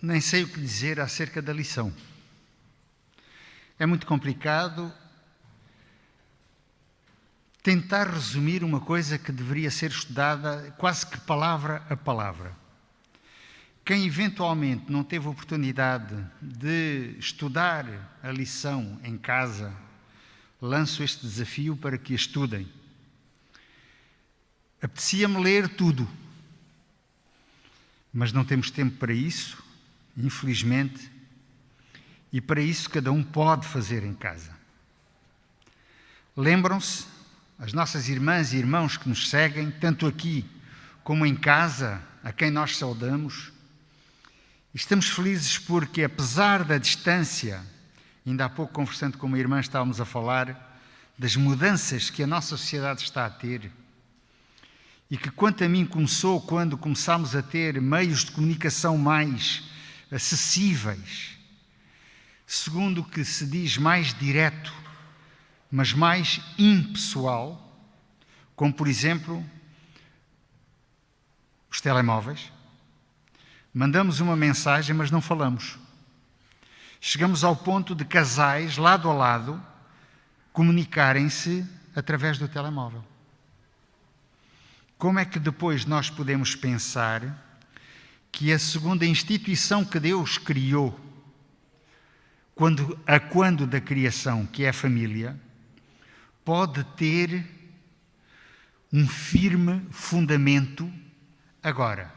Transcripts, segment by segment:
Nem sei o que dizer acerca da lição. É muito complicado tentar resumir uma coisa que deveria ser estudada quase que palavra a palavra. Quem eventualmente não teve oportunidade de estudar a lição em casa, lanço este desafio para que a estudem. Apetecia-me ler tudo, mas não temos tempo para isso, infelizmente, e para isso cada um pode fazer em casa. Lembram-se, as nossas irmãs e irmãos que nos seguem, tanto aqui como em casa, a quem nós saudamos, estamos felizes porque, apesar da distância, ainda há pouco conversando com uma irmã estávamos a falar das mudanças que a nossa sociedade está a ter e que, quanto a mim, começou quando começámos a ter meios de comunicação mais acessíveis, segundo o que se diz, mais direto, mas mais impessoal, como, por exemplo, os telemóveis. Mandamos uma mensagem, mas não falamos. Chegamos ao ponto de casais, lado a lado, comunicarem-se através do telemóvel. Como é que depois nós podemos pensar que a segunda instituição que Deus criou, quando da criação, que é a família, pode ter um firme fundamento agora?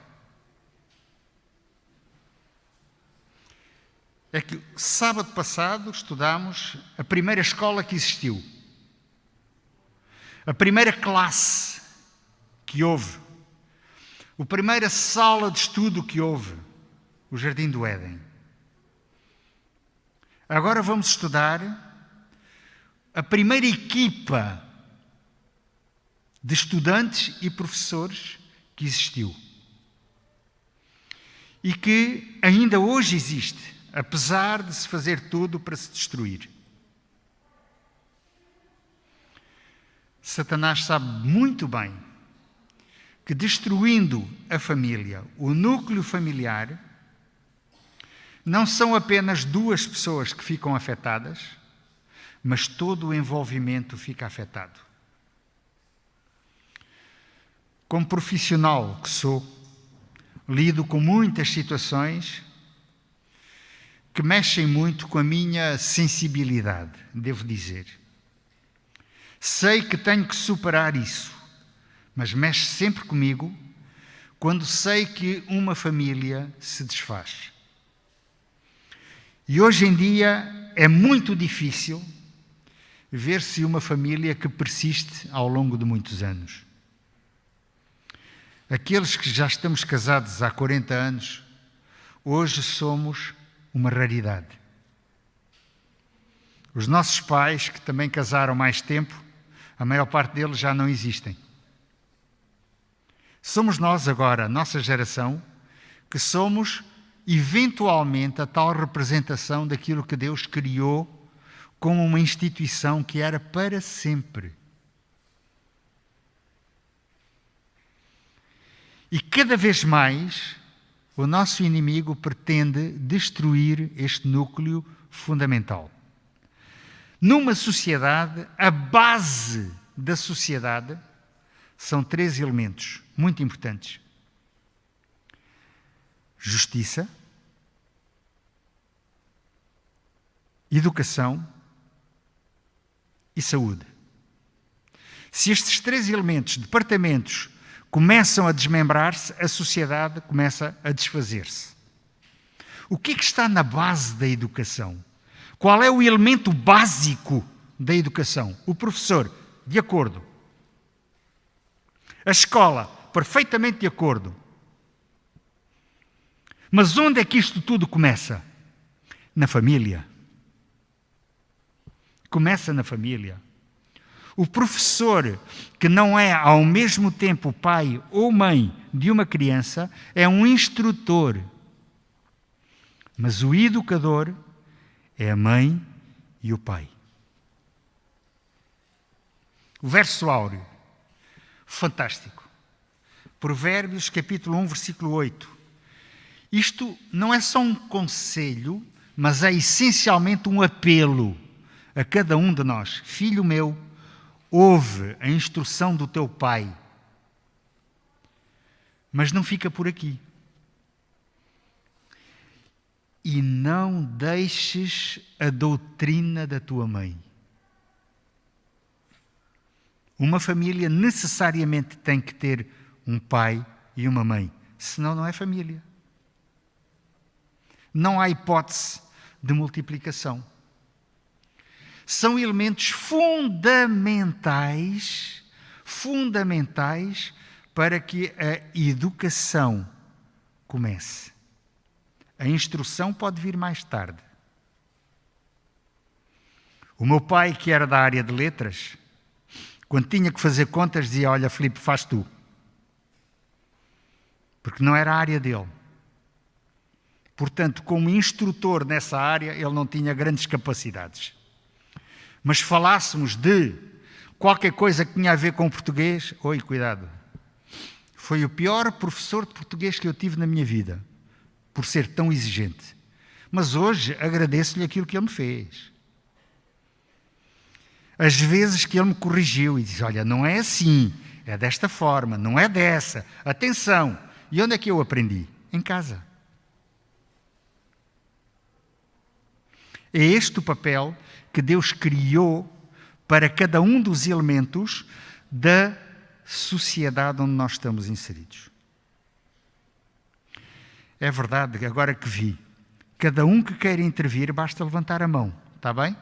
É que sábado passado estudámos a primeira escola que existiu, a primeira classe que houve, a primeira sala de estudo que houve, o Jardim do Éden. Agora vamos estudar a primeira equipa de estudantes e professores que existiu e que ainda hoje existe, apesar de se fazer tudo para se destruir. Satanás sabe muito bem que, destruindo a família, o núcleo familiar, não são apenas duas pessoas que ficam afetadas, mas todo o envolvimento fica afetado. Como profissional que sou, lido com muitas situações que mexem muito com a minha sensibilidade, devo dizer. Sei que tenho que superar isso, mas mexe sempre comigo quando sei que uma família se desfaz. E hoje em dia é muito difícil ver-se uma família que persiste ao longo de muitos anos. Aqueles que já estamos casados há 40 anos, hoje somos uma raridade. Os nossos pais, que também casaram mais tempo, a maior parte deles já não existem. Somos nós agora, a nossa geração, que somos eventualmente a tal representação daquilo que Deus criou como uma instituição que era para sempre. E cada vez mais o nosso inimigo pretende destruir este núcleo fundamental. Numa sociedade, a base da sociedade são 3 elementos muito importantes: justiça, educação e saúde. Se estes 3 elementos, departamentos, começam a desmembrar-se, a sociedade começa a desfazer-se. O que é que está na base da educação? Qual é o elemento básico da educação? O professor, de acordo. A escola, perfeitamente de acordo. Mas onde é que isto tudo começa? Na família. Começa na família. O professor, que não é ao mesmo tempo pai ou mãe de uma criança, é um instrutor. Mas o educador é a mãe e o pai. O verso áureo, fantástico. Provérbios, capítulo 1, versículo 8. Isto não é só um conselho, mas é essencialmente um apelo a cada um de nós. Filho meu, ouve a instrução do teu pai. Mas não fica por aqui. E não deixes a doutrina da tua mãe. Uma família necessariamente tem que ter um pai e uma mãe, senão não é família. Não há hipótese de multiplicação. São elementos fundamentais para que a educação comece. A instrução pode vir mais tarde. O meu pai, que era da área de letras, quando tinha que fazer contas, dizia: olha, Filipe, faz tu. Porque não era a área dele. Portanto, como instrutor nessa área, ele não tinha grandes capacidades. Mas falássemos de qualquer coisa que tinha a ver com português, oi, cuidado. Foi o pior professor de português que eu tive na minha vida, por ser tão exigente. Mas hoje agradeço-lhe aquilo que ele me fez. As vezes que ele me corrigiu e disse: olha, não é assim, é desta forma, não é dessa. Atenção! E onde é que eu aprendi? Em casa. É este o papel que Deus criou para cada um dos elementos da sociedade onde nós estamos inseridos. É verdade, agora que vi, cada um que queira intervir, basta levantar a mão, está bem?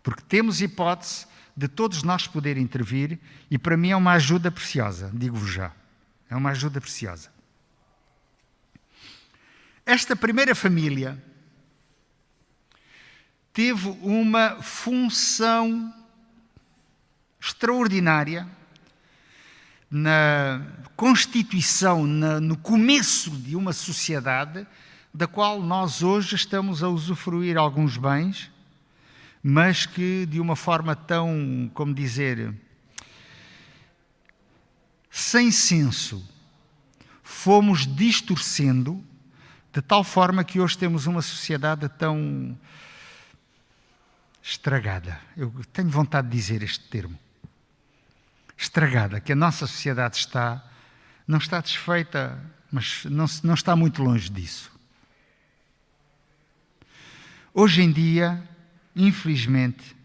Porque temos hipótese de todos nós poder intervir e para mim é uma ajuda preciosa, digo-vos já. É uma ajuda preciosa. Esta primeira família teve uma função extraordinária na constituição, no começo de uma sociedade da qual nós hoje estamos a usufruir alguns bens, mas que de uma forma tão, como dizer, sem senso, fomos distorcendo de tal forma que hoje temos uma sociedade tão estragada. Eu tenho vontade de dizer este termo. Estragada, que a nossa sociedade não está desfeita, mas não está muito longe disso. Hoje em dia, infelizmente,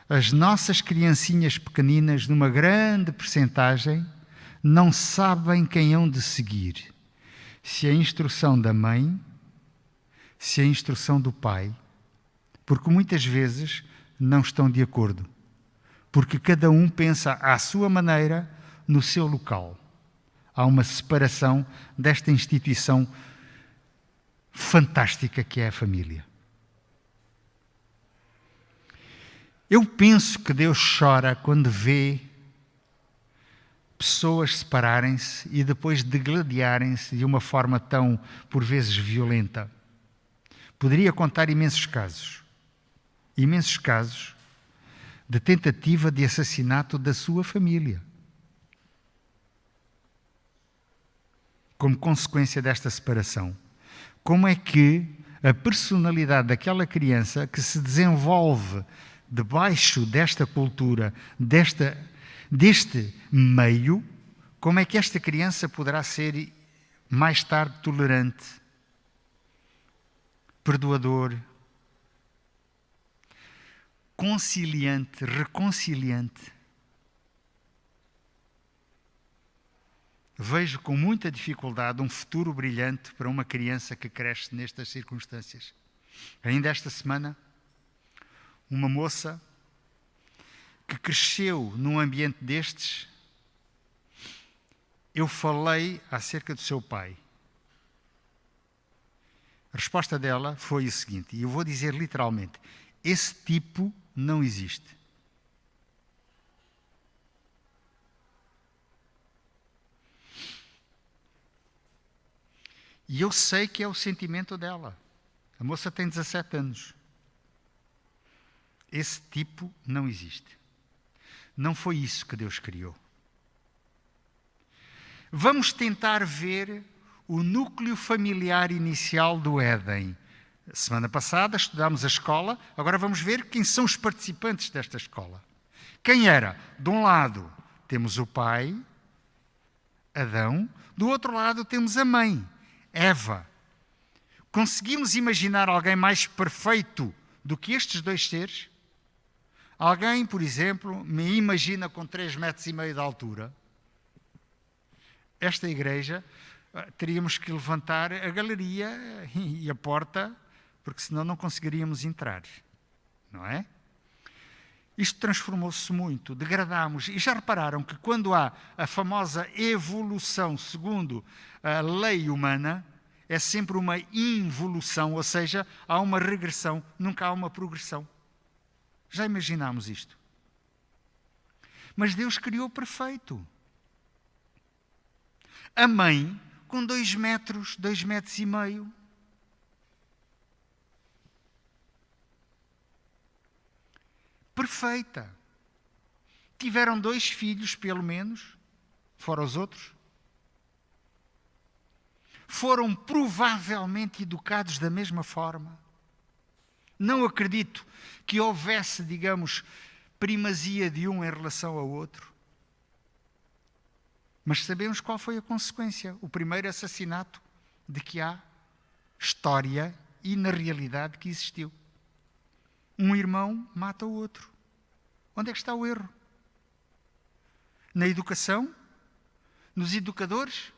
as nossas criancinhas pequeninas, numa grande percentagem, não sabem quem hão de seguir. Se a instrução da mãe, se a instrução do pai, porque muitas vezes não estão de acordo. Porque cada um pensa à sua maneira, no seu local. Há uma separação desta instituição fantástica que é a família. Eu penso que Deus chora quando vê pessoas separarem-se e depois degladiarem-se de uma forma tão, por vezes, violenta. Poderia contar imensos casos de tentativa de assassinato da sua família. Como consequência desta separação. Como é que a personalidade daquela criança que se desenvolve debaixo desta cultura, deste meio, como é que esta criança poderá ser mais tarde tolerante, perdoador, conciliante, reconciliante? Vejo com muita dificuldade um futuro brilhante para uma criança que cresce nestas circunstâncias. Ainda esta semana, uma moça que cresceu num ambiente destes, eu falei acerca do seu pai. A resposta dela foi o seguinte, e eu vou dizer literalmente: esse tipo não existe. E eu sei que é o sentimento dela. A moça tem 17 anos. Esse tipo não existe. Não foi isso que Deus criou. Vamos tentar ver o núcleo familiar inicial do Éden. Semana passada estudámos a escola, agora vamos ver quem são os participantes desta escola. Quem era? De um lado temos o pai, Adão, do outro lado temos a mãe, Eva. Conseguimos imaginar alguém mais perfeito do que estes dois seres? Alguém, por exemplo, me imagina com 3,5 metros de altura? Esta igreja, teríamos que levantar a galeria e a porta, porque senão não conseguiríamos entrar, não é? Isto transformou-se muito, degradámos. E já repararam que quando há a famosa evolução segundo a lei humana, é sempre uma involução, ou seja, há uma regressão, nunca há uma progressão. Já imaginámos isto? Mas Deus criou perfeito. A mãe, com 2 metros, 2,5 metros. Perfeita. Tiveram 2 filhos, pelo menos, fora os outros. Foram provavelmente educados da mesma forma. Não acredito que houvesse, digamos, primazia de um em relação ao outro. Mas sabemos qual foi a consequência. O primeiro assassinato de que há história e na realidade que existiu. Um irmão mata o outro. Onde é que está o erro? Na educação? Nos educadores?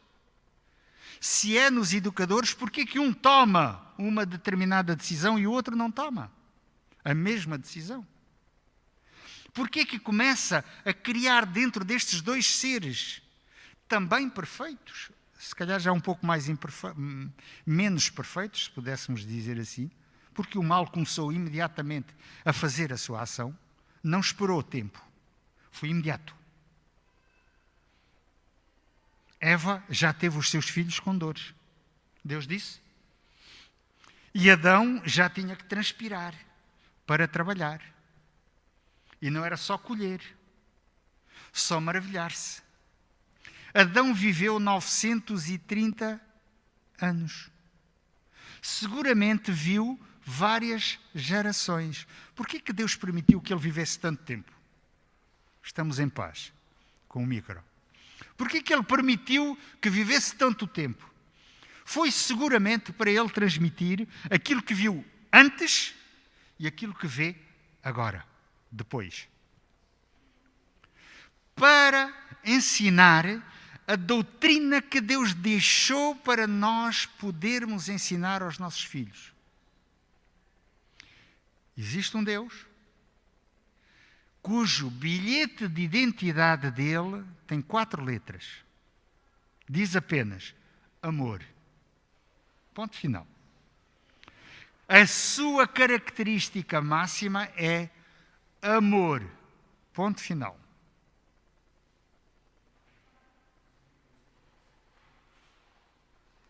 Se é nos educadores, por que um toma uma determinada decisão e o outro não toma a mesma decisão? Por que começa a criar dentro destes 2 seres também perfeitos, se calhar já um pouco menos perfeitos, se pudéssemos dizer assim, porque o mal começou imediatamente a fazer a sua ação, não esperou tempo, foi imediato. Eva já teve os seus filhos com dores. Deus disse. E Adão já tinha que transpirar para trabalhar. E não era só colher, só maravilhar-se. Adão viveu 930 anos. Seguramente viu várias gerações. Por que Deus permitiu que ele vivesse tanto tempo? Estamos em paz com o micro. Por que ele permitiu que vivesse tanto tempo? Foi seguramente para ele transmitir aquilo que viu antes e aquilo que vê agora, depois. Para ensinar a doutrina que Deus deixou para nós podermos ensinar aos nossos filhos. Existe um Deus cujo bilhete de identidade dele tem 4 letras. Diz apenas amor. Ponto final. A sua característica máxima é amor. Ponto final.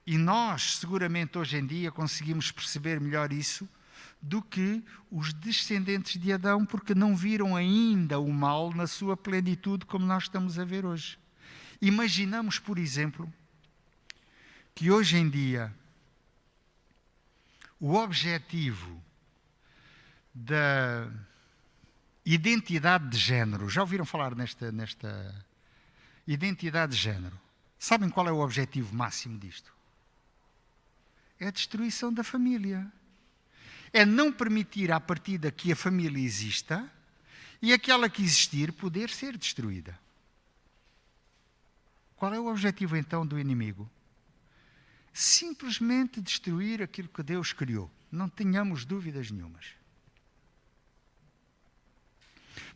E nós, seguramente, hoje em dia, conseguimos perceber melhor isso do que os descendentes de Adão, porque não viram ainda o mal na sua plenitude, como nós estamos a ver hoje. Imaginamos, por exemplo, que hoje em dia o objetivo da identidade de género, já ouviram falar nesta identidade de género? Sabem qual é o objetivo máximo disto? É a destruição da família. É não permitir à partida que a família exista e aquela que existir poder ser destruída. Qual é o objetivo então do inimigo? Simplesmente destruir aquilo que Deus criou. Não tenhamos dúvidas nenhumas.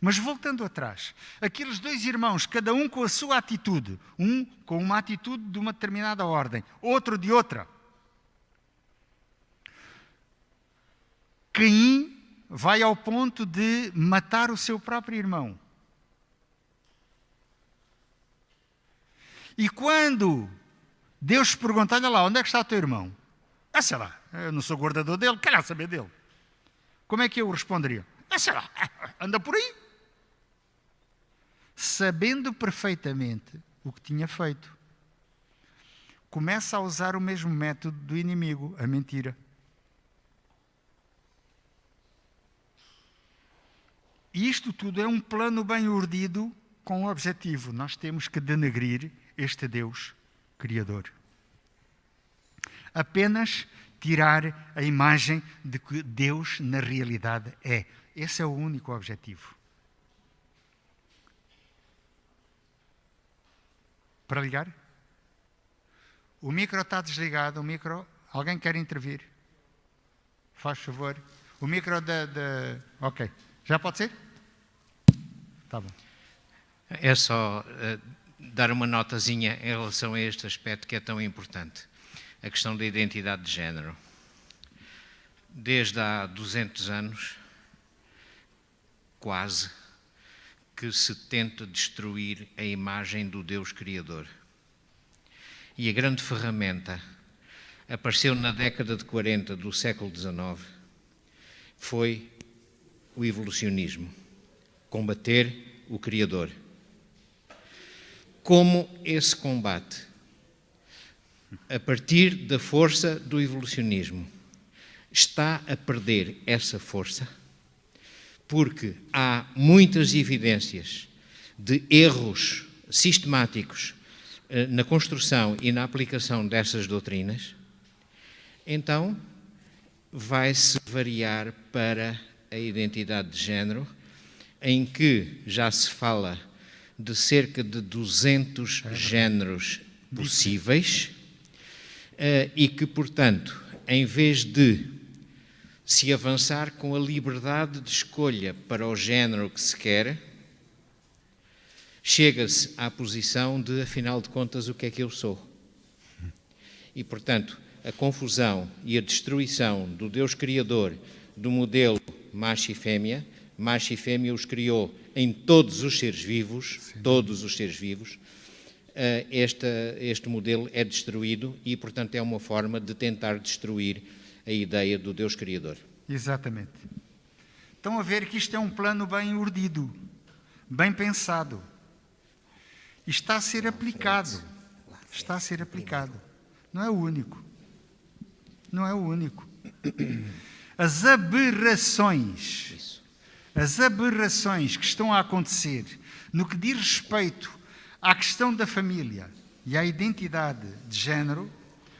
Mas voltando atrás, aqueles 2 irmãos, cada um com a sua atitude, um com uma atitude de uma determinada ordem, outro de outra. Caim vai ao ponto de matar o seu próprio irmão. E quando Deus pergunta, olha lá, onde é que está o teu irmão? Sei lá, eu não sou guardador dele, quero saber dele. Como é que eu responderia? Sei lá, anda por aí. Sabendo perfeitamente o que tinha feito. começa a usar o mesmo método do inimigo, a mentira. E isto tudo é um plano bem urdido com o objetivo. Nós temos que denegrir este Deus Criador. Apenas tirar a imagem de que Deus, na realidade, é. Esse é o único objetivo. Para ligar? O micro está desligado. O micro... Alguém quer intervir? Faz favor. O micro Ok. Já pode ser? Está bom. É só dar uma notazinha em relação a este aspecto que é tão importante. A questão da identidade de género. Desde há 200 anos, quase, que se tenta destruir a imagem do Deus Criador. E a grande ferramenta apareceu na década de 40 do século XIX, foi o evolucionismo, combater o Criador. Como esse combate, a partir da força do evolucionismo, está a perder essa força, porque há muitas evidências de erros sistemáticos na construção e na aplicação dessas doutrinas, então vai-se variar para a identidade de género, em que já se fala de cerca de 200 géneros possíveis e que, portanto, em vez de se avançar com a liberdade de escolha para o género que se quer, chega-se à posição de, afinal de contas, o que é que eu sou? E, portanto, a confusão e a destruição do Deus Criador do modelo macho e fêmea os criou em todos os seres vivos, sim, todos os seres vivos, este modelo é destruído e, portanto, é uma forma de tentar destruir a ideia do Deus Criador. Exatamente. Estão a ver que isto é um plano bem urdido, bem pensado. E está a ser aplicado. Está a ser aplicado. Não é o único. Não é o único. As aberrações que estão a acontecer no que diz respeito à questão da família e à identidade de género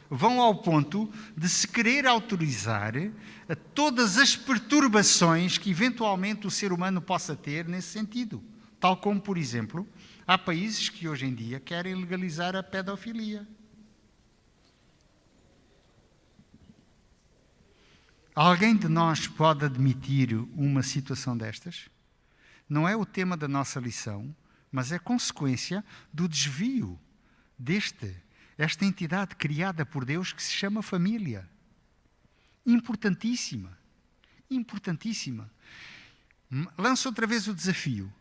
vão ao ponto de se querer autorizar a todas as perturbações que eventualmente o ser humano possa ter nesse sentido. Tal como, por exemplo, há países que hoje em dia querem legalizar a pedofilia. Alguém de nós pode admitir uma situação destas? Não é o tema da nossa lição, mas é consequência do desvio esta entidade criada por Deus que se chama família. Importantíssima. Importantíssima. Lanço outra vez o desafio.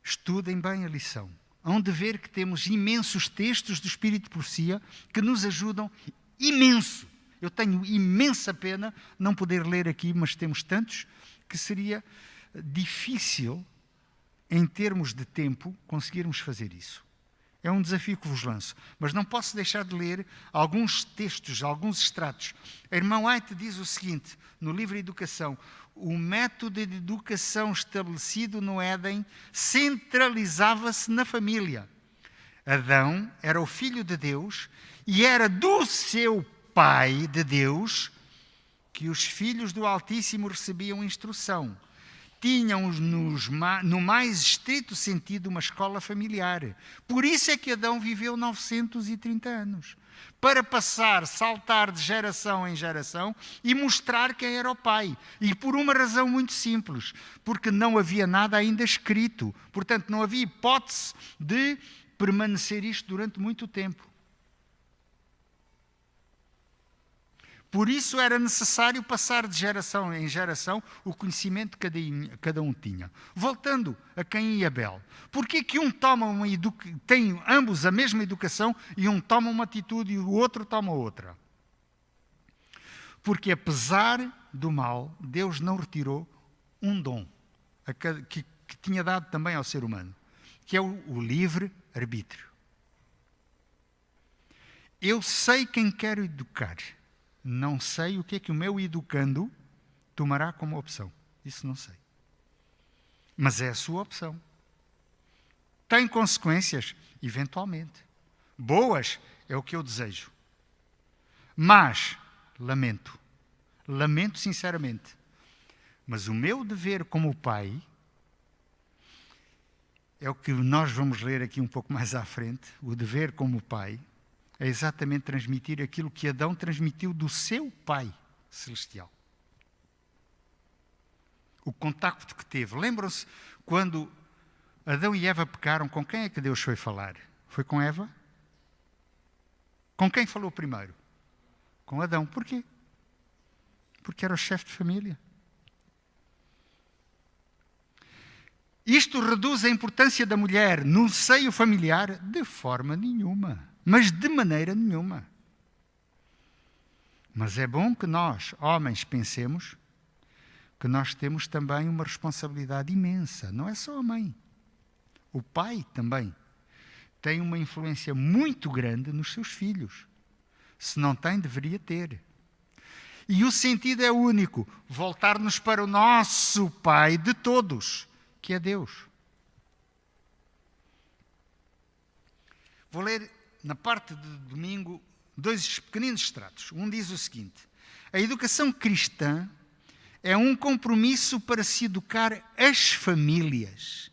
Estudem bem a lição. Hão de ver que temos imensos textos do Espírito de Profecia que nos ajudam imenso. Eu tenho imensa pena não poder ler aqui, mas temos tantos que seria difícil, em termos de tempo, conseguirmos fazer isso. É um desafio que vos lanço. Mas não posso deixar de ler alguns textos, alguns extratos. A irmã White diz o seguinte, no livro Educação: o método de educação estabelecido no Éden centralizava-se na família. Adão era o filho de Deus e era do seu Pai de Deus que os filhos do Altíssimo recebiam instrução. Tinham no mais estrito sentido uma escola familiar. Por isso é que Adão viveu 930 anos. Para saltar de geração em geração e mostrar quem era o pai. E por uma razão muito simples, porque não havia nada ainda escrito. Portanto, não havia hipótese de permanecer isto durante muito tempo. Por isso era necessário passar de geração em geração o conhecimento que cada um tinha. Voltando a Caim e Abel. Porquê que um toma tem ambos a mesma educação e um toma uma atitude e o outro toma outra? Porque apesar do mal, Deus não retirou um dom que tinha dado também ao ser humano, que é o livre-arbítrio. Eu sei quem quero educar. Não sei o que o meu educando tomará como opção. Isso não sei. Mas é a sua opção. Tem consequências? Eventualmente. Boas é o que eu desejo. Mas, lamento sinceramente, mas o meu dever como pai é o que nós vamos ler aqui um pouco mais à frente. O dever como pai é exatamente transmitir aquilo que Adão transmitiu do seu pai celestial. O contacto que teve. Lembram-se quando Adão e Eva pecaram, com quem é que Deus foi falar? Foi com Eva? Com quem falou primeiro? Com Adão. Porquê? Porque era o chefe de família. Isto reduz a importância da mulher no seio familiar? De forma nenhuma. Mas de maneira nenhuma. Mas é bom que nós, homens, pensemos que nós temos também uma responsabilidade imensa. Não é só a mãe. O pai também tem uma influência muito grande nos seus filhos. Se não tem, deveria ter. E o sentido é único. Voltar-nos para o nosso Pai de todos, que é Deus. Vou ler, na parte de domingo, 2 pequeninos extratos. Um diz o seguinte: a educação cristã é um compromisso para se educar as famílias.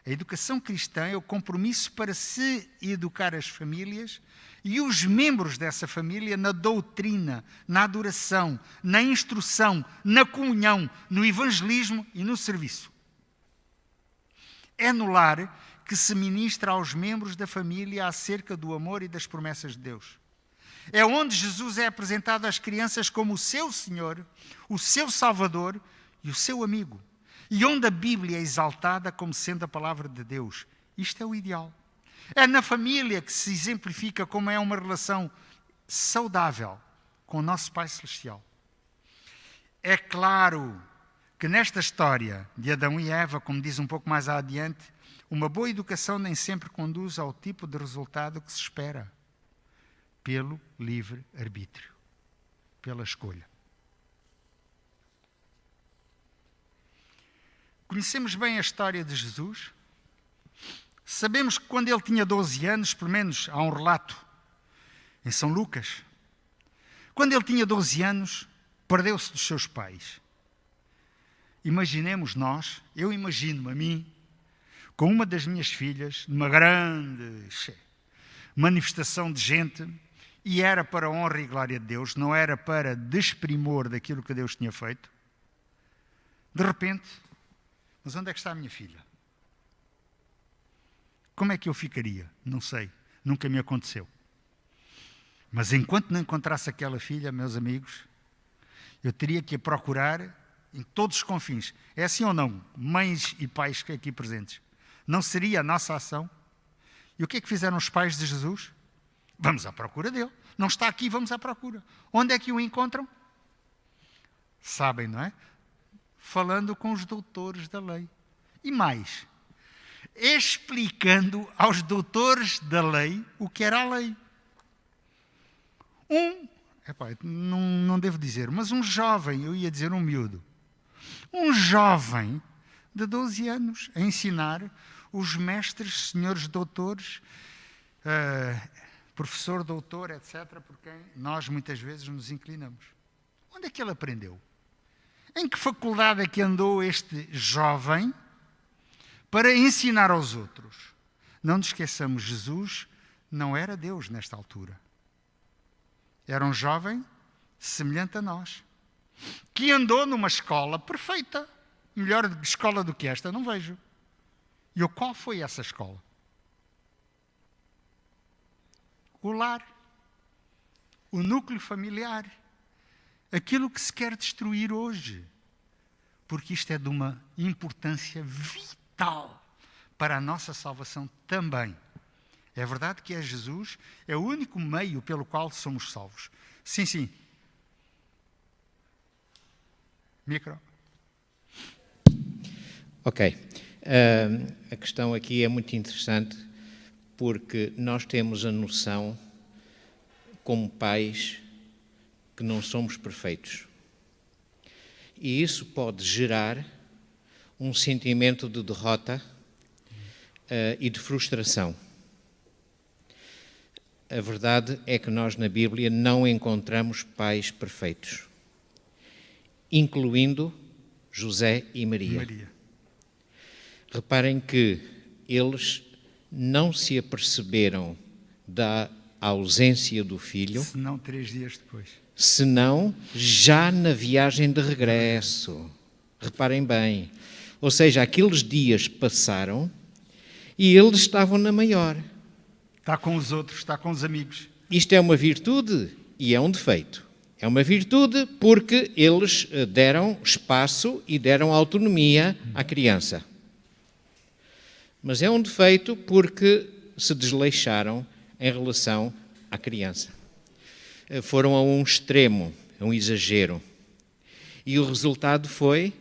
A educação cristã é o compromisso para se educar as famílias e os membros dessa família na doutrina, na adoração, na instrução, na comunhão, no evangelismo e no serviço. É no lar que se ministra aos membros da família acerca do amor e das promessas de Deus. É onde Jesus é apresentado às crianças como o seu Senhor, o seu Salvador e o seu amigo. E onde a Bíblia é exaltada como sendo a palavra de Deus. Isto é o ideal. É na família que se exemplifica como é uma relação saudável com o nosso Pai Celestial. É claro que nesta história de Adão e Eva, como diz um pouco mais adiante, uma boa educação nem sempre conduz ao tipo de resultado que se espera. Pelo livre-arbítrio. Pela escolha. Conhecemos bem a história de Jesus. Sabemos que quando ele tinha 12 anos, pelo menos há um relato em São Lucas, quando ele tinha 12 anos, perdeu-se dos seus pais. Imaginemos nós, eu imagino-me a mim, com uma das minhas filhas, numa grande manifestação de gente, e era para a honra e glória de Deus, não era para desprimor daquilo que Deus tinha feito. De repente, mas onde é que está a minha filha? Como é que eu ficaria? Não sei, nunca me aconteceu. Mas enquanto não encontrasse aquela filha, meus amigos, eu teria que a procurar em todos os confins. É assim ou não? Mães e pais aqui presentes. Não seria a nossa ação? E o que é que fizeram os pais de Jesus? Vamos à procura dele. Não está aqui, vamos à procura. Onde é que o encontram? Sabem, não é? Falando com os doutores da lei. E mais, explicando aos doutores da lei o que era a lei. Não devo dizer, mas um jovem, eu ia dizer um miúdo, um jovem de 12 anos a ensinar os mestres, senhores doutores, professor, doutor, etc., por quem nós muitas vezes nos inclinamos. Onde é que ele aprendeu? Em que faculdade é que andou este jovem para ensinar aos outros? Não nos esqueçamos, Jesus não era Deus nesta altura. Era um jovem semelhante a nós, que andou numa escola perfeita. Melhor escola do que esta, não vejo. E qual foi essa escola? O lar. O núcleo familiar. Aquilo que se quer destruir hoje. Porque isto é de uma importância vital para a nossa salvação também. É verdade que é Jesus, é o único meio pelo qual somos salvos. Sim, sim. Micro. Ok. A questão aqui é muito interessante porque nós temos a noção como pais, que não somos perfeitos. E isso pode gerar um sentimento de derrota e de frustração. A verdade é que nós na Bíblia não encontramos pais perfeitos, incluindo José e Maria. Reparem que eles não se aperceberam da ausência do filho, senão 3 dias depois. Senão já na viagem de regresso. Reparem bem. Ou seja, aqueles dias passaram e eles estavam na maior. Está com os outros, está com os amigos. Isto é uma virtude e é um defeito. É uma virtude porque eles deram espaço e deram autonomia à criança. Mas é um defeito porque se desleixaram em relação à criança. Foram a um extremo, a um exagero. E o resultado foi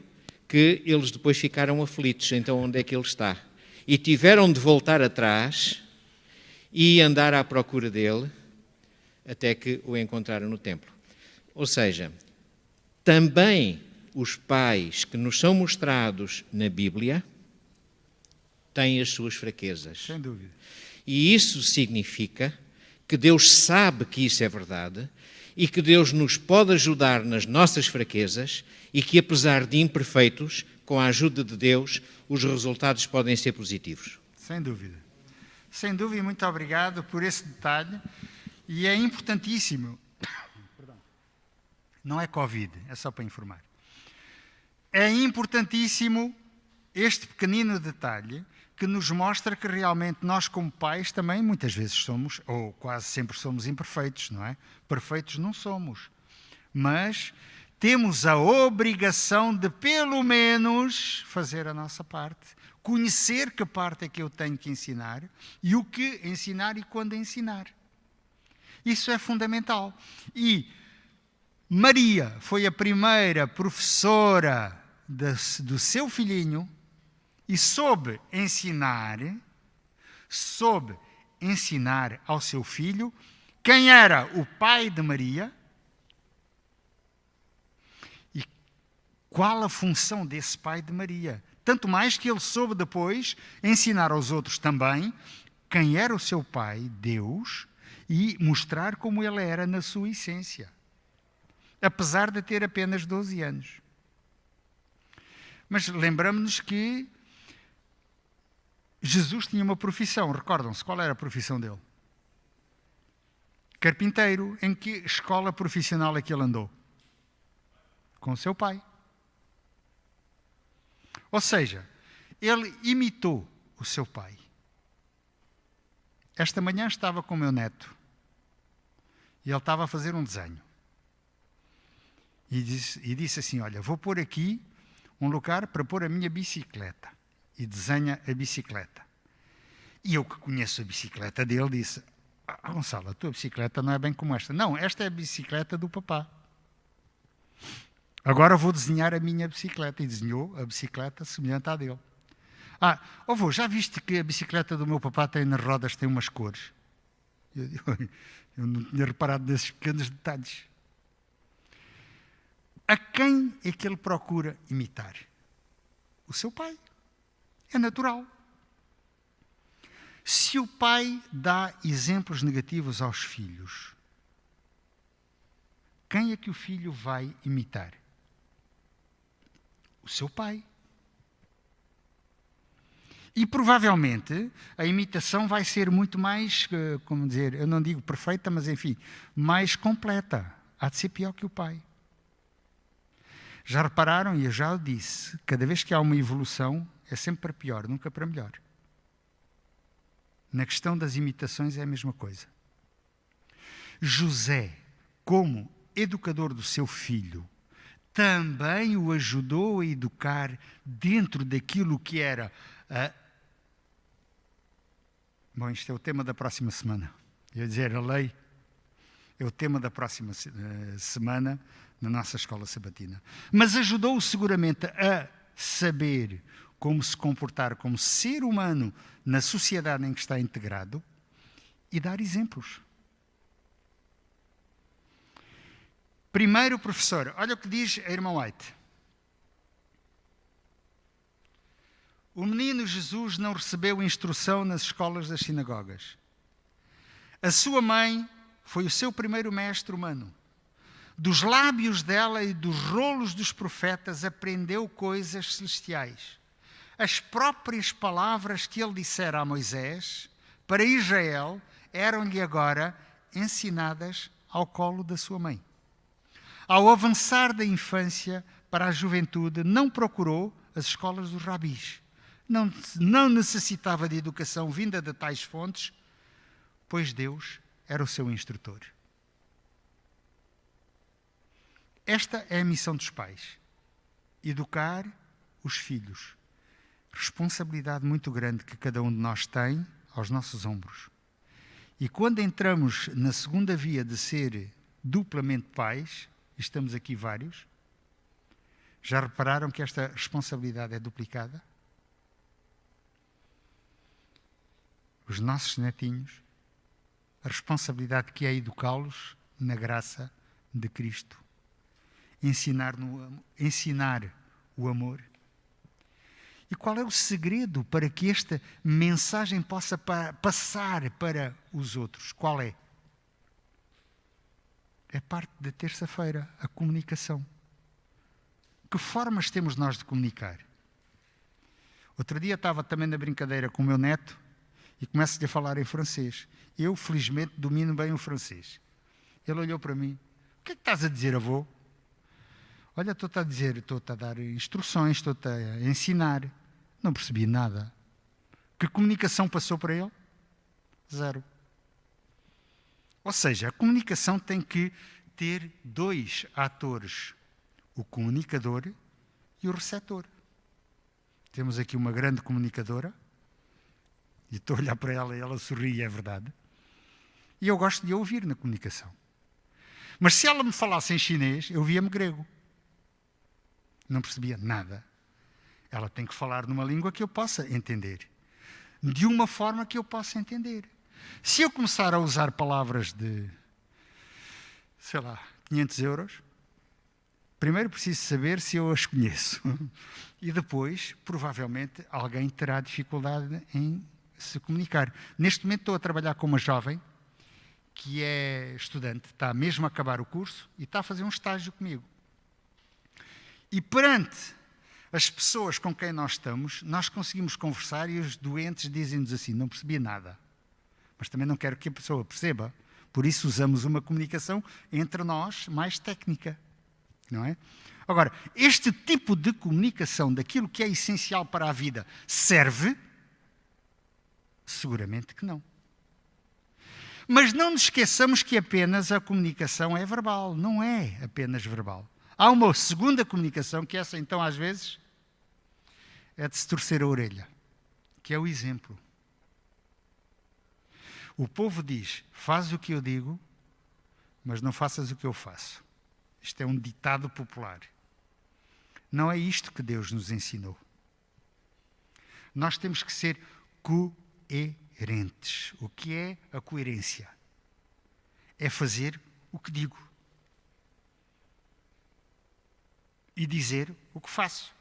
que eles depois ficaram aflitos. Então, onde é que ele está? E tiveram de voltar atrás e andar à procura dele até que o encontraram no templo. Ou seja, também os pais que nos são mostrados na Bíblia têm as suas fraquezas. Sem dúvida. E isso significa que Deus sabe que isso é verdade e que Deus nos pode ajudar nas nossas fraquezas e que, apesar de imperfeitos, com a ajuda de Deus, os resultados podem ser positivos. Sem dúvida. Sem dúvida, e muito obrigado por esse detalhe. E é importantíssimo. Não é Covid, é só para informar. É importantíssimo este pequenino detalhe que nos mostra que realmente nós, como pais, também muitas vezes somos, ou quase sempre somos imperfeitos, não é? Perfeitos não somos. Mas temos a obrigação de, pelo menos, fazer a nossa parte. Conhecer que parte é que eu tenho que ensinar e o que ensinar e quando ensinar. Isso é fundamental. E Maria foi a primeira professora do seu filhinho e soube ensinar ao seu filho quem era o pai de Maria e qual a função desse pai de Maria. Tanto mais que ele soube depois ensinar aos outros também quem era o seu pai, Deus, e mostrar como ele era na sua essência, apesar de ter apenas 12 anos. Mas lembramos-nos que Jesus tinha uma profissão, recordam-se qual era a profissão dele? Carpinteiro. Em que escola profissional é que ele andou? Com o seu pai. Ou seja, ele imitou o seu pai. Esta manhã estava com o meu neto e ele estava a fazer um desenho. E disse assim, olha, vou pôr aqui um lugar para pôr a minha bicicleta. E desenha a bicicleta. E eu que conheço a bicicleta dele disse, Gonçalo, a tua bicicleta não é bem como esta. Não, esta é a bicicleta do papá. Agora vou desenhar a minha bicicleta. E desenhou a bicicleta semelhante à dele. Avô, já viste que a bicicleta do meu papá tem nas rodas, tem umas cores? Eu não tinha reparado nesses pequenos detalhes. A quem é que ele procura imitar? O seu pai. É natural. Se o pai dá exemplos negativos aos filhos, quem é que o filho vai imitar? O seu pai. E provavelmente a imitação vai ser muito mais, como dizer, eu não digo perfeita, mas enfim, mais completa. Há de ser pior que o pai. Já repararam, e eu já o disse, cada vez que há uma evolução, é sempre para pior, nunca para melhor. Na questão das imitações é a mesma coisa. José, como educador do seu filho, também o ajudou a educar dentro daquilo que era Bom, isto é o tema da próxima semana. Eu ia dizer, a lei é o tema da próxima semana na nossa escola sabatina. Mas ajudou-o seguramente a saber como se comportar como ser humano na sociedade em que está integrado e dar exemplos. Primeiro, professor, olha o que diz a irmã White. O menino Jesus não recebeu instrução nas escolas das sinagogas. A sua mãe foi o seu primeiro mestre humano. Dos lábios dela e dos rolos dos profetas aprendeu coisas celestiais. As próprias palavras que ele dissera a Moisés, para Israel, eram-lhe agora ensinadas ao colo da sua mãe. Ao avançar da infância para a juventude, não procurou as escolas dos rabis. Não necessitava de educação vinda de tais fontes, pois Deus era o seu instrutor. Esta é a missão dos pais. Educar os filhos. Responsabilidade muito grande que cada um de nós tem aos nossos ombros. E quando entramos na segunda via de ser duplamente pais, e estamos aqui vários, já repararam que esta responsabilidade é duplicada? Os nossos netinhos, a responsabilidade que é educá-los na graça de Cristo. Ensinar o amor. E qual é o segredo para que esta mensagem possa passar para os outros? Qual é? É parte da terça-feira, a comunicação. Que formas temos nós de comunicar? Outro dia estava também na brincadeira com o meu neto e começo-lhe a falar em francês. Eu, felizmente, domino bem o francês. Ele olhou para mim. O que é que estás a dizer, avô? Olha, estou-te a dar instruções, estou-te a ensinar. Não percebi nada. Que comunicação passou para ele? Zero. Ou seja, a comunicação tem que ter dois atores. O comunicador e o receptor. Temos aqui uma grande comunicadora. E estou a olhar para ela e ela sorri, é verdade. E eu gosto de a ouvir na comunicação. Mas se ela me falasse em chinês, eu via-me grego. Não percebia nada. Ela tem que falar numa língua que eu possa entender. De uma forma que eu possa entender. Se eu começar a usar palavras de, 500 euros, primeiro preciso saber se eu as conheço. E depois, provavelmente, alguém terá dificuldade em se comunicar. Neste momento estou a trabalhar com uma jovem que é estudante, está mesmo a acabar o curso e está a fazer um estágio comigo. E perante as pessoas com quem nós estamos, nós conseguimos conversar e os doentes dizem-nos assim, não percebi nada. Mas também não quero que a pessoa perceba. Por isso usamos uma comunicação entre nós mais técnica. Não é? Agora, este tipo de comunicação daquilo que é essencial para a vida serve? Seguramente que não. Mas não nos esqueçamos que apenas a comunicação é verbal. Não é apenas verbal. Há uma segunda comunicação, que essa então às vezes é de se torcer a orelha, que é o exemplo. O povo diz, faz o que eu digo, mas não faças o que eu faço. Isto é um ditado popular. Não é isto que Deus nos ensinou. Nós temos que ser coerentes. O que é a coerência? É fazer o que digo. E dizer o que faço.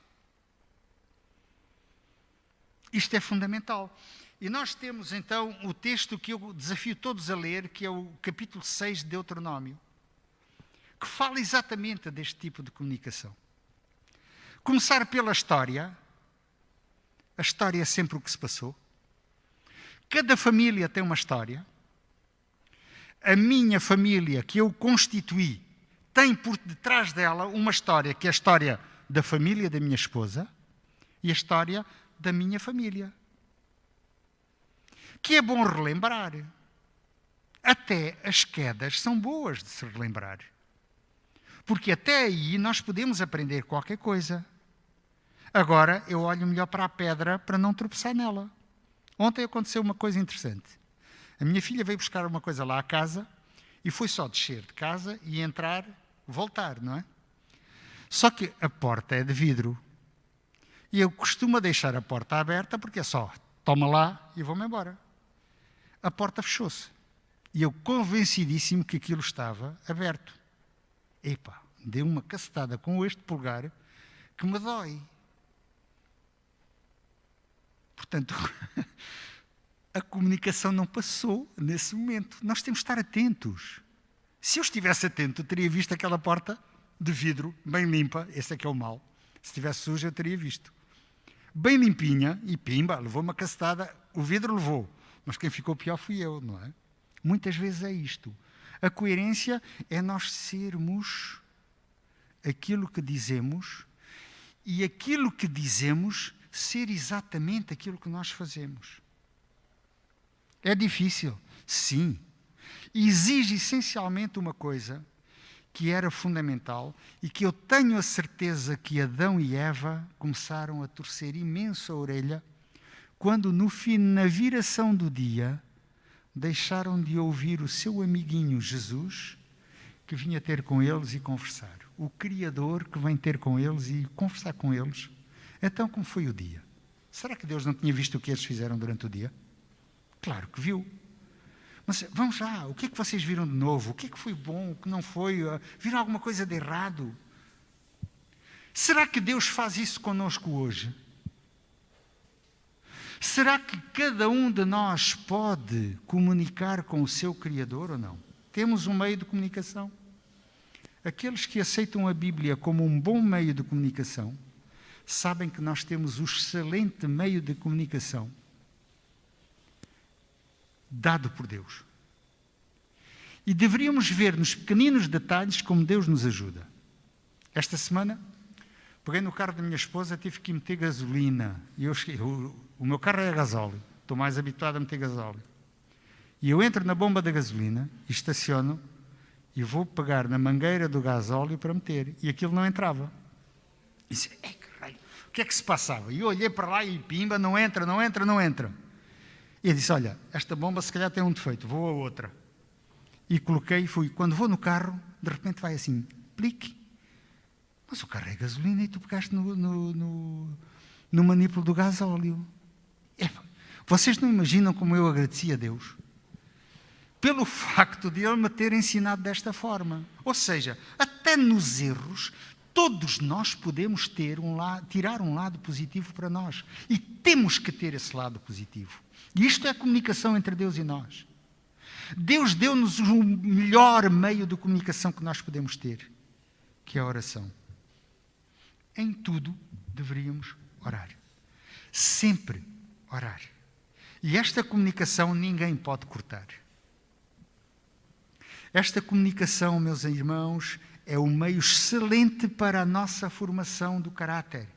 Isto é fundamental. E nós temos então o texto que eu desafio todos a ler, que é o capítulo 6 de Deuteronômio, que fala exatamente deste tipo de comunicação. Começar pela história. A história é sempre o que se passou. Cada família tem uma história. A minha família, que eu constituí, tem por detrás dela uma história, que é a história da família da minha esposa e a história da minha família. Que é bom relembrar. Até as quedas são boas de se relembrar. Porque até aí nós podemos aprender qualquer coisa. Agora eu olho melhor para a pedra para não tropeçar nela. Ontem aconteceu uma coisa interessante. A minha filha veio buscar uma coisa lá à casa e foi só descer de casa e entrar, voltar, não é? Só que a porta é de vidro. E eu costumo deixar a porta aberta porque é só, toma lá e vou-me embora. A porta fechou-se. E eu convencidíssimo que aquilo estava aberto. Epá, deu uma cacetada com este polegar que me dói. Portanto, a comunicação não passou nesse momento. Nós temos de estar atentos. Se eu estivesse atento, eu teria visto aquela porta de vidro, bem limpa. Esse é que é o mal. Se estivesse suja, eu teria visto. Bem limpinha, e pimba, levou uma cacetada. O vidro levou, mas quem ficou pior fui eu, não é? Muitas vezes é isto. A coerência é nós sermos aquilo que dizemos e aquilo que dizemos ser exatamente aquilo que nós fazemos. É difícil? Sim. Exige essencialmente uma coisa que era fundamental e que eu tenho a certeza que Adão e Eva começaram a torcer imenso a orelha quando, no fim, na viração do dia, deixaram de ouvir o seu amiguinho Jesus, que vinha ter com eles e conversar. O Criador que vem ter com eles e conversar com eles. Então, como foi o dia? Será que Deus não tinha visto o que eles fizeram durante o dia? Claro que viu. Mas vamos lá, o que é que vocês viram de novo? O que é que foi bom, o que não foi? Viram alguma coisa de errado? Será que Deus faz isso conosco hoje? Será que cada um de nós pode comunicar com o seu Criador ou não? Temos um meio de comunicação. Aqueles que aceitam a Bíblia como um bom meio de comunicação, sabem que nós temos um excelente meio de comunicação dado por Deus. E deveríamos ver nos pequeninos detalhes como Deus nos ajuda. Esta semana, peguei no carro da minha esposa, tive que meter gasolina. E o meu carro é a gasóleo. Estou mais habituado a meter gasóleo. E eu entro na bomba da gasolina, e estaciono, e vou pegar na mangueira do gasóleo para meter. E aquilo não entrava. E disse, caralho, o que é que se passava? E eu olhei para lá e pimba, não entra, não entra, não entra. E eu disse, olha, esta bomba se calhar tem um defeito, vou a outra. E coloquei e fui. Quando vou no carro, de repente vai assim, plique. Mas o carro é gasolina e tu pegaste no manipulo do gasóleo. Vocês não imaginam como eu agradeci a Deus? Pelo facto de Ele me ter ensinado desta forma. Ou seja, até nos erros, todos nós podemos tirar um lado positivo para nós. E temos que ter esse lado positivo. E isto é a comunicação entre Deus e nós. Deus deu-nos o melhor meio de comunicação que nós podemos ter, que é a oração. Em tudo deveríamos orar. Sempre orar. E esta comunicação ninguém pode cortar. Esta comunicação, meus irmãos, é um meio excelente para a nossa formação do caráter.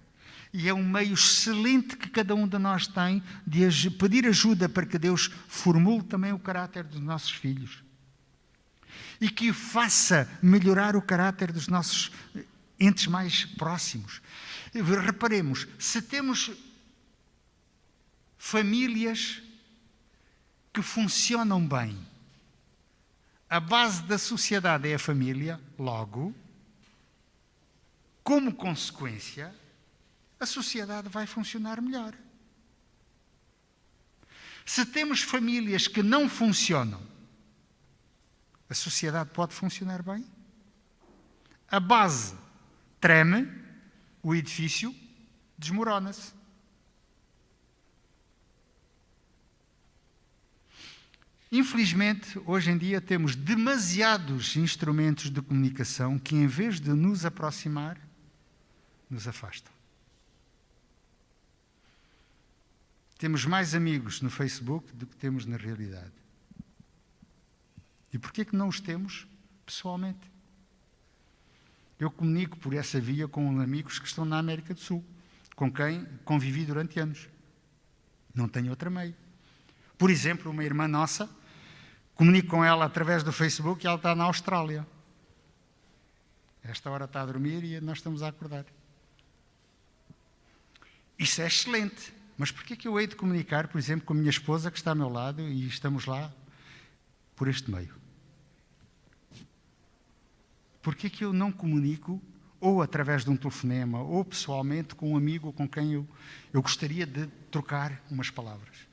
E é um meio excelente que cada um de nós tem de pedir ajuda para que Deus formule também o caráter dos nossos filhos. E que faça melhorar o caráter dos nossos entes mais próximos. Reparemos, se temos famílias que funcionam bem, a base da sociedade é a família, logo, como consequência, a sociedade vai funcionar melhor. Se temos famílias que não funcionam, a sociedade pode funcionar bem? A base treme, o edifício desmorona-se. Infelizmente, hoje em dia temos demasiados instrumentos de comunicação que, em vez de nos aproximar, nos afastam. Temos mais amigos no Facebook do que temos na realidade. E porquê que não os temos pessoalmente? Eu comunico por essa via com amigos que estão na América do Sul, com quem convivi durante anos. Não tenho outra meio. Por exemplo, uma irmã nossa, comunico com ela através do Facebook e ela está na Austrália. Esta hora está a dormir e nós estamos a acordar. Isso é excelente. Mas porquê que eu hei de comunicar, por exemplo, com a minha esposa que está ao meu lado e estamos lá por este meio? Porquê que eu não comunico ou através de um telefonema ou pessoalmente com um amigo com quem eu gostaria de trocar umas palavras?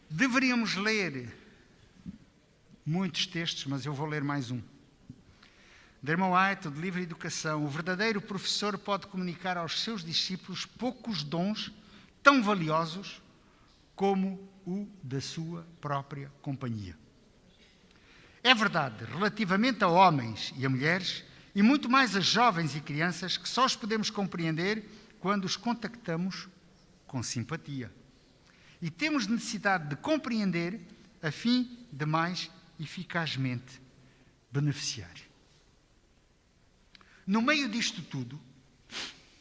Deveríamos ler muitos textos, mas eu vou ler mais um. de irmão White, de livre educação, o verdadeiro professor pode comunicar aos seus discípulos poucos dons tão valiosos como o da sua própria companhia. É verdade, relativamente a homens e a mulheres, e muito mais a jovens e crianças, que só os podemos compreender quando os contactamos com simpatia. E temos necessidade de compreender a fim de mais eficazmente beneficiar. No meio disto tudo,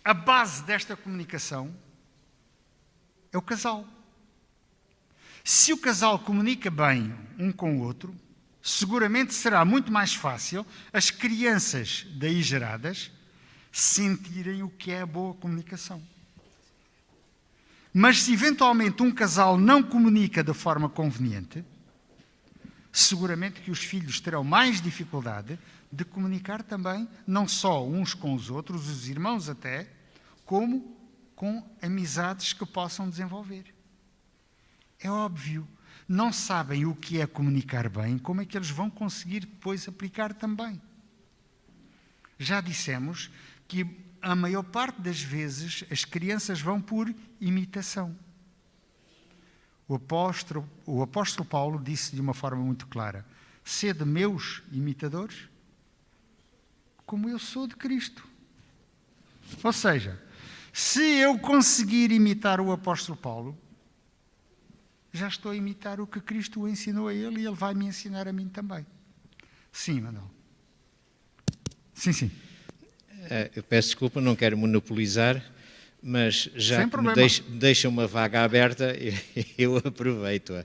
a base desta comunicação é o casal. Se o casal comunica bem um com o outro, seguramente será muito mais fácil as crianças daí geradas sentirem o que é a boa comunicação. Mas se eventualmente um casal não comunica da forma conveniente, seguramente que os filhos terão mais dificuldade de comunicar também, não só uns com os outros, os irmãos até, como com amizades que possam desenvolver. É óbvio, não sabem o que é comunicar bem, como é que eles vão conseguir depois aplicar também. Já dissemos que a maior parte das vezes as crianças vão por imitação. O apóstolo Paulo disse de uma forma muito clara: sede meus imitadores, como eu sou de Cristo. Ou seja, se eu conseguir imitar o apóstolo Paulo, já estou a imitar o que Cristo o ensinou a ele e ele vai me ensinar a mim também. Sim, Manuel. Sim. Eu peço desculpa, não quero monopolizar, mas já sem que me deixa uma vaga aberta, eu aproveito-a.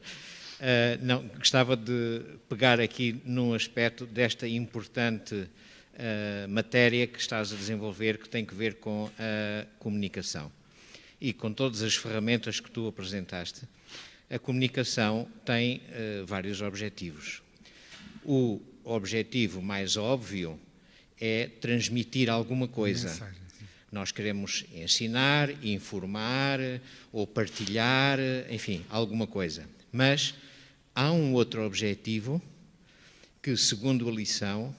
Não, gostava de pegar aqui num aspecto desta importante matéria que estás a desenvolver, que tem que ver com a comunicação. E com todas as ferramentas que tu apresentaste, a comunicação tem vários objetivos. O objetivo mais óbvio é transmitir alguma coisa. Mensagem, sim. Nós queremos ensinar, informar ou partilhar, enfim, alguma coisa. Mas há um outro objetivo que, segundo a lição,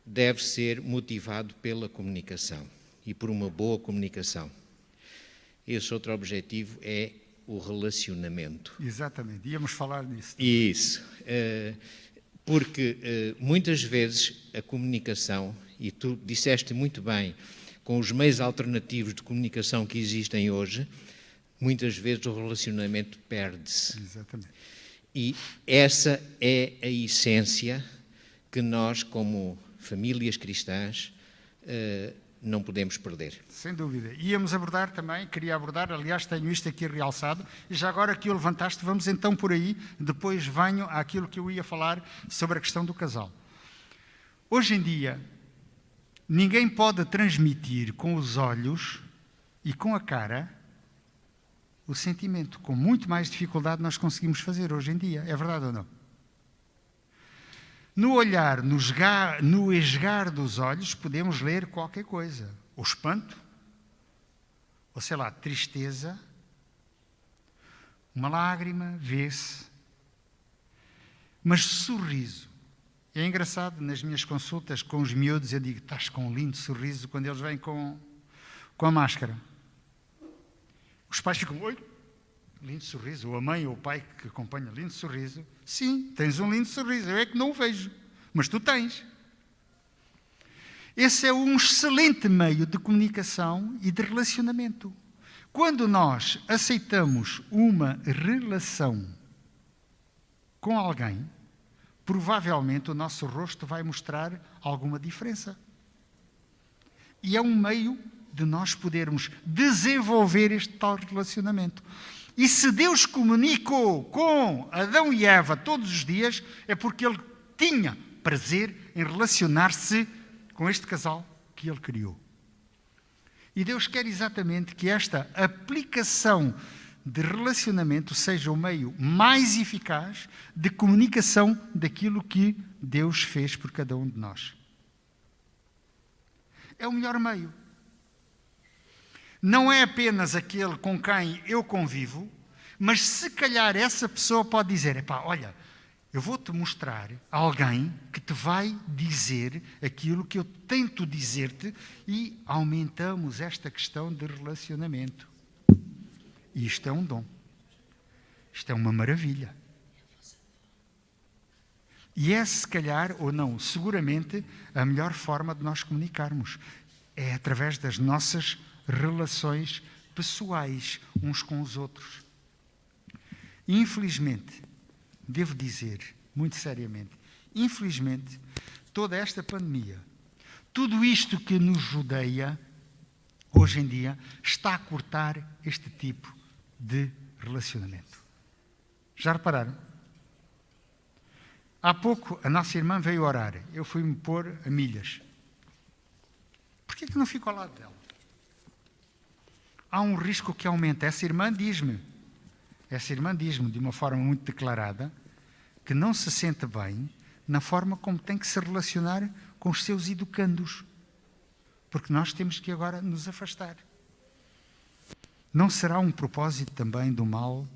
deve ser motivado pela comunicação e por uma boa comunicação. Esse outro objetivo é o relacionamento. Exatamente, íamos falar disso. Isso, porque muitas vezes a comunicação, e tu disseste muito bem, com os meios alternativos de comunicação que existem hoje, muitas vezes o relacionamento perde-se. Exatamente. E essa é a essência que nós, como famílias cristãs, não podemos perder. Sem dúvida. Íamos abordar também, queria abordar, aliás tenho isto aqui realçado, e já agora que o levantaste, vamos então por aí, depois venho àquilo que eu ia falar sobre a questão do casal. Hoje em dia, ninguém pode transmitir com os olhos e com a cara o sentimento. Com muito mais dificuldade nós conseguimos fazer hoje em dia. É verdade ou não? No olhar, no esgar dos olhos, podemos ler qualquer coisa. Ou espanto, ou sei lá, tristeza, uma lágrima, vê-se. Mas sorriso. É engraçado, nas minhas consultas com os miúdos, eu digo, estás com um lindo sorriso, quando eles vêm com a máscara. Os pais ficam, oi, lindo sorriso. Ou a mãe ou o pai que acompanha, lindo sorriso. Sim, tens um lindo sorriso, eu é que não o vejo, mas tu tens. Esse é um excelente meio de comunicação e de relacionamento. Quando nós aceitamos uma relação com alguém, provavelmente o nosso rosto vai mostrar alguma diferença. E é um meio de nós podermos desenvolver este tal relacionamento. E se Deus comunicou com Adão e Eva todos os dias, é porque Ele tinha prazer em relacionar-se com este casal que Ele criou. E Deus quer exatamente que esta aplicação de relacionamento seja o meio mais eficaz de comunicação daquilo que Deus fez por cada um de nós. É o melhor meio. Não é apenas aquele com quem eu convivo, mas se calhar essa pessoa pode dizer, epá, olha, Eu vou-te mostrar alguém que te vai dizer aquilo que eu tento dizer-te e aumentamos esta questão de relacionamento. E isto é um dom. Isto é uma maravilha. E é, se calhar, ou não, seguramente, a melhor forma de nós comunicarmos. É através das nossas relações pessoais, uns com os outros. Infelizmente, devo dizer, muito seriamente, infelizmente, toda esta pandemia, tudo isto que nos rodeia, hoje em dia, está a cortar este tipo de relacionamento. Já repararam? Há pouco a nossa irmã veio orar. Eu fui-me pôr a milhas. Por que não fico ao lado dela? Há um risco que aumenta. Essa irmã diz-me de uma forma muito declarada que não se sente bem na forma como tem que se relacionar com os seus educandos. Porque nós temos que agora nos afastar. Não será um propósito também do mal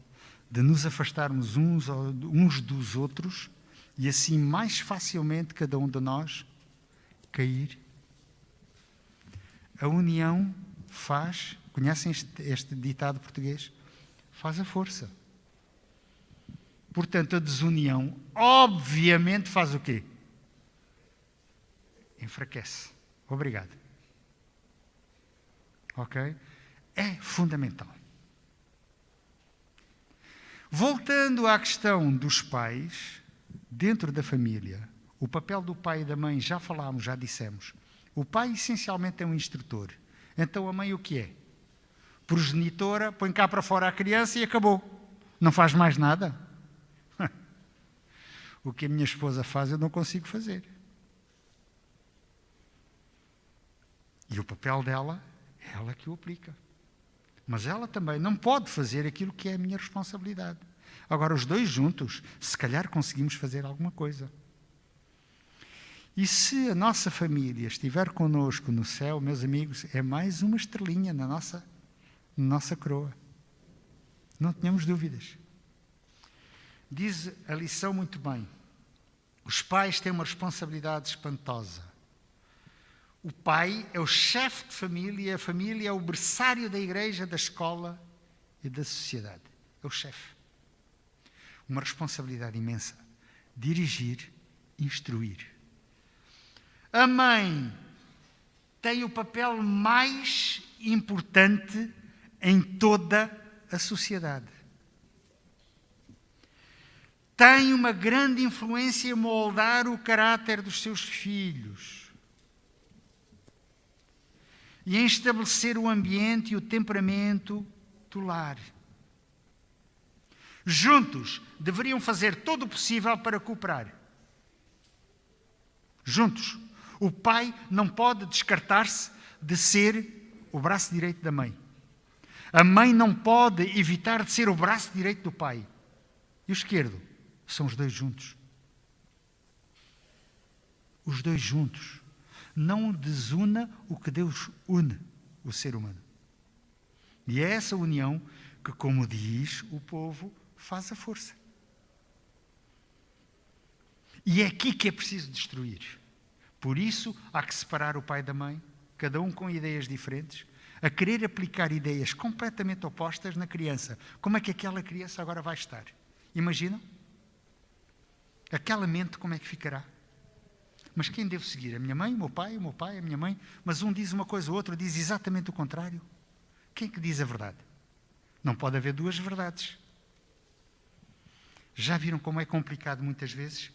de nos afastarmos uns dos outros e assim mais facilmente cada um de nós cair? A união faz, conhecem este ditado português? Faz a força. Portanto, a desunião, obviamente, faz o quê? Enfraquece. Obrigado. Ok? É fundamental. Voltando à questão dos pais, dentro da família, o papel do pai e da mãe, já falámos, já dissemos. O pai, essencialmente, é um instrutor. Então, a mãe o que é? Progenitora, põe cá para fora a criança e acabou. Não faz mais nada. O que a minha esposa faz, eu não consigo fazer. E o papel dela, é ela que o aplica. Mas ela também não pode fazer aquilo que é a minha responsabilidade. Agora, os dois juntos, se calhar conseguimos fazer alguma coisa. E se a nossa família estiver connosco no céu, meus amigos, é mais uma estrelinha na nossa coroa. Não tenhamos dúvidas. Diz a lição muito bem. Os pais têm uma responsabilidade espantosa. O pai é o chefe de família, a família é o berçário da igreja, da escola e da sociedade. É o chefe. Uma responsabilidade imensa. Dirigir, instruir. A mãe tem o papel mais importante em toda a sociedade. Tem uma grande influência em moldar o caráter dos seus filhos e em estabelecer o ambiente e o temperamento do lar. Juntos, deveriam fazer todo o possível para cooperar. Juntos. O pai não pode descartar-se de ser o braço direito da mãe. A mãe não pode evitar de ser o braço direito do pai. E o esquerdo? São os dois juntos. Os dois juntos. Não desuna o que Deus une, o ser humano. E é essa união que, como diz o povo, faz a força. E é aqui que é preciso destruir. Por isso, há que separar o pai da mãe, cada um com ideias diferentes, a querer aplicar ideias completamente opostas na criança. Como é que aquela criança agora vai estar? Imaginam? Aquela mente, como é que ficará? Mas quem devo seguir? A minha mãe, o meu pai, a minha mãe? Mas um diz uma coisa, o outro diz exatamente o contrário. Quem é que diz a verdade? Não pode haver duas verdades. Já viram como é complicado muitas vezes?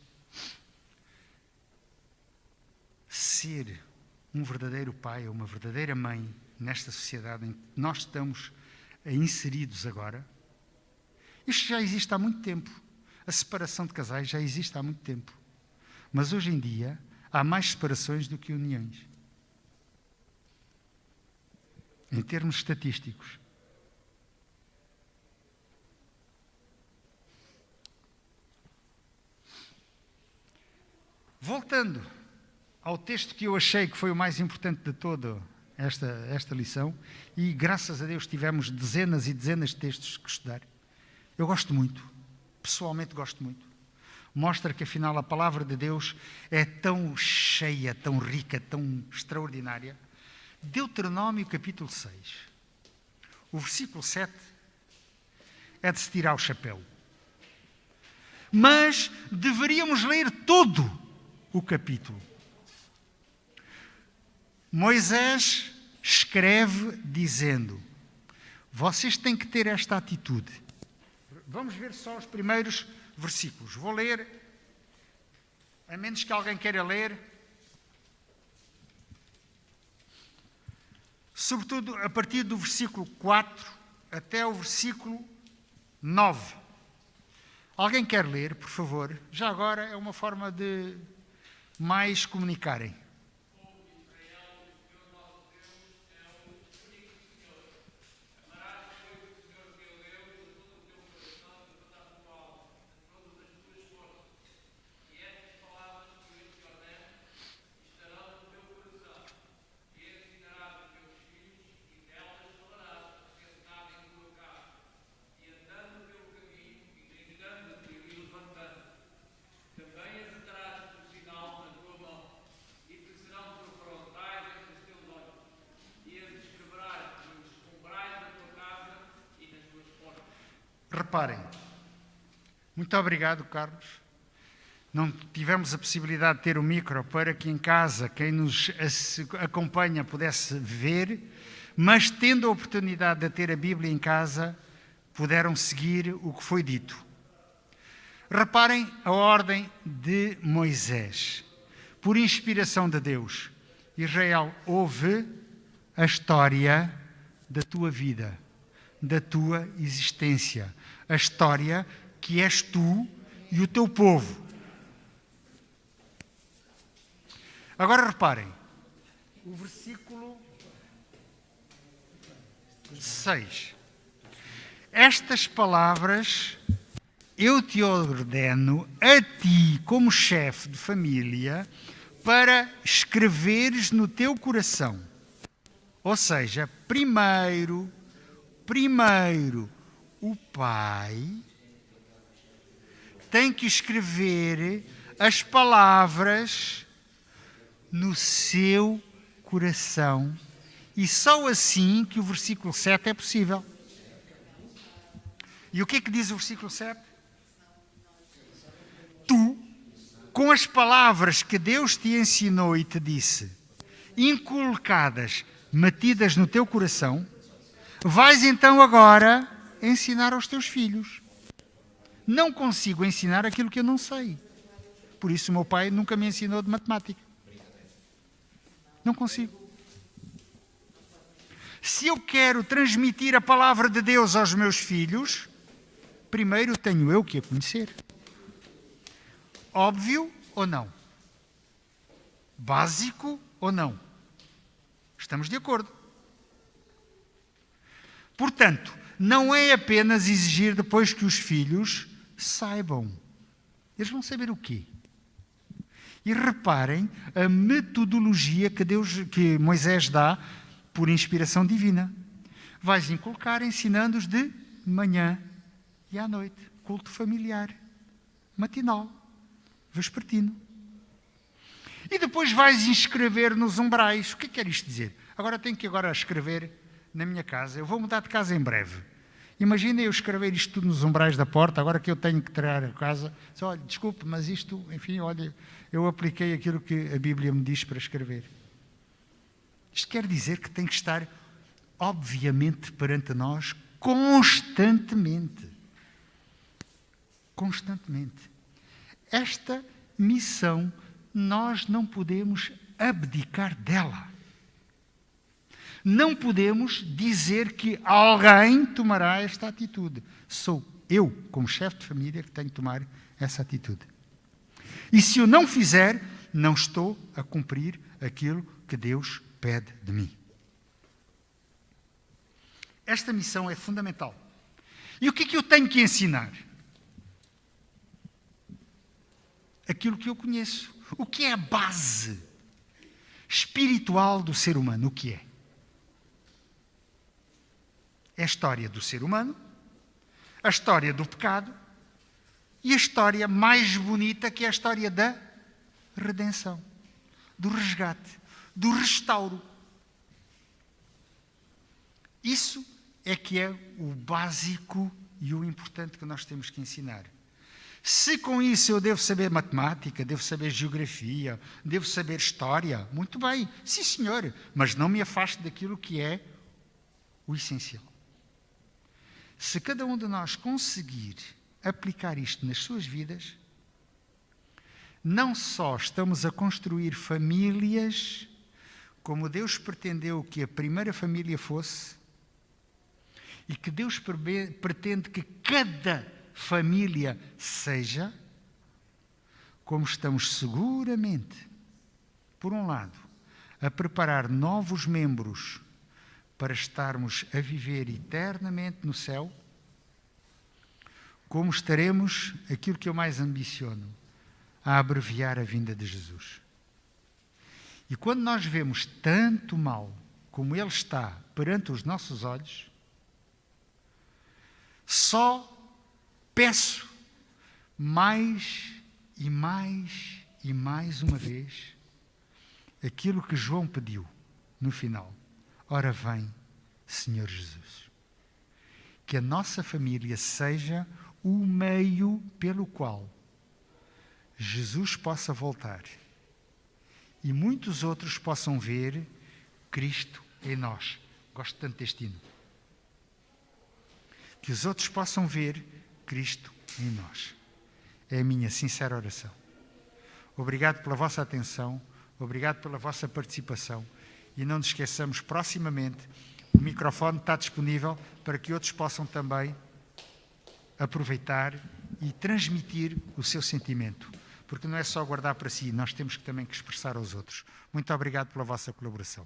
Ser um verdadeiro pai ou uma verdadeira mãe nesta sociedade em que nós estamos inseridos agora, isto já existe há muito tempo. A separação de casais já existe há muito tempo. Mas hoje em dia há mais separações do que uniões. Em termos estatísticos. Voltando ao texto que eu achei que foi o mais importante de toda esta lição, e graças a Deus tivemos dezenas e dezenas de textos que estudar. Eu gosto muito, pessoalmente gosto muito. mostra que afinal a palavra de Deus é tão cheia, tão rica, tão extraordinária. Deuteronômio capítulo 6, o versículo 7 é de se tirar o chapéu. Mas deveríamos ler todo o capítulo. Moisés escreve dizendo: vocês têm que ter esta atitude. Vamos ver só os primeiros versículos. Vou ler, a menos que alguém queira ler. Sobretudo a partir do versículo 4 até o versículo 9. Alguém quer ler, por favor? Já agora é uma forma de mais comunicarem. Reparem, muito obrigado, Carlos. Não tivemos a possibilidade de ter o micro para que em casa quem nos acompanha pudesse ver, mas tendo a oportunidade de ter a Bíblia em casa, puderam seguir o que foi dito. Reparem a ordem de Moisés. Por inspiração de Deus, Israel, ouve a história da tua vida, da tua existência, a história que és tu e o teu povo. Agora reparem, o versículo 6. Estas palavras eu te ordeno a ti, como chefe de família, para escreveres no teu coração. Ou seja, primeiro, o pai tem que escrever as palavras no seu coração. E só assim que o versículo 7 é possível. E o que é que diz o versículo 7? Tu, com as palavras que Deus te ensinou e te disse, inculcadas, metidas no teu coração, vais então agora ensinar aos teus filhos. Não consigo ensinar aquilo que eu não sei. Por isso o meu pai nunca me ensinou de matemática. Não consigo. Se eu quero transmitir a palavra de Deus aos meus filhos, primeiro tenho eu que a conhecer. Óbvio ou não? Básico ou não? Estamos de acordo. Portanto, não é apenas exigir depois que os filhos saibam. Eles vão saber o quê? E reparem a metodologia que Moisés dá por inspiração divina. Vais inculcar ensinando-os de manhã e à noite. Culto familiar, matinal, vespertino. E depois vais inscrever nos umbrais. O que quer isto dizer? Agora tenho que escrever na minha casa. Eu vou mudar de casa em breve. Imaginem eu escrever isto tudo nos umbrais da porta, agora que eu tenho que tirar a casa. Só, olha, desculpe, mas isto, enfim, olha, eu apliquei aquilo que a Bíblia me diz para escrever. Isto quer dizer que tem que estar, obviamente, perante nós, constantemente. Constantemente. Esta missão, nós não podemos abdicar dela. Não podemos dizer que alguém tomará esta atitude. Sou eu, como chefe de família, que tenho que tomar essa atitude. E se eu não fizer, não estou a cumprir aquilo que Deus pede de mim. Esta missão é fundamental. E o que é que eu tenho que ensinar? Aquilo que eu conheço. O que é a base espiritual do ser humano? O que é? É a história do ser humano, a história do pecado e a história mais bonita, que é a história da redenção, do resgate, do restauro. Isso é que é o básico e o importante que nós temos que ensinar. Se com isso eu devo saber matemática, devo saber geografia, devo saber história, muito bem, sim senhor, mas não me afaste daquilo que é o essencial. Se cada um de nós conseguir aplicar isto nas suas vidas, não só estamos a construir famílias como Deus pretendeu que a primeira família fosse, e que Deus pretende que cada família seja, como estamos seguramente, por um lado, a preparar novos membros para estarmos a viver eternamente no céu, como estaremos, aquilo que eu mais ambiciono, a abreviar a vinda de Jesus. E quando nós vemos tanto mal como ele está perante os nossos olhos, só peço mais e mais e mais uma vez aquilo que João pediu no final. Ora vem, Senhor Jesus. Que a nossa família seja o meio pelo qual Jesus possa voltar e muitos outros possam ver Cristo em nós. Gosto tanto deste hino. Que os outros possam ver Cristo em nós. É a minha sincera oração. Obrigado pela vossa atenção, obrigado pela vossa participação e não nos esqueçamos, proximamente, o microfone está disponível para que outros possam também aproveitar e transmitir o seu sentimento, porque não é só guardar para si, nós temos também que expressar aos outros. Muito obrigado pela vossa colaboração.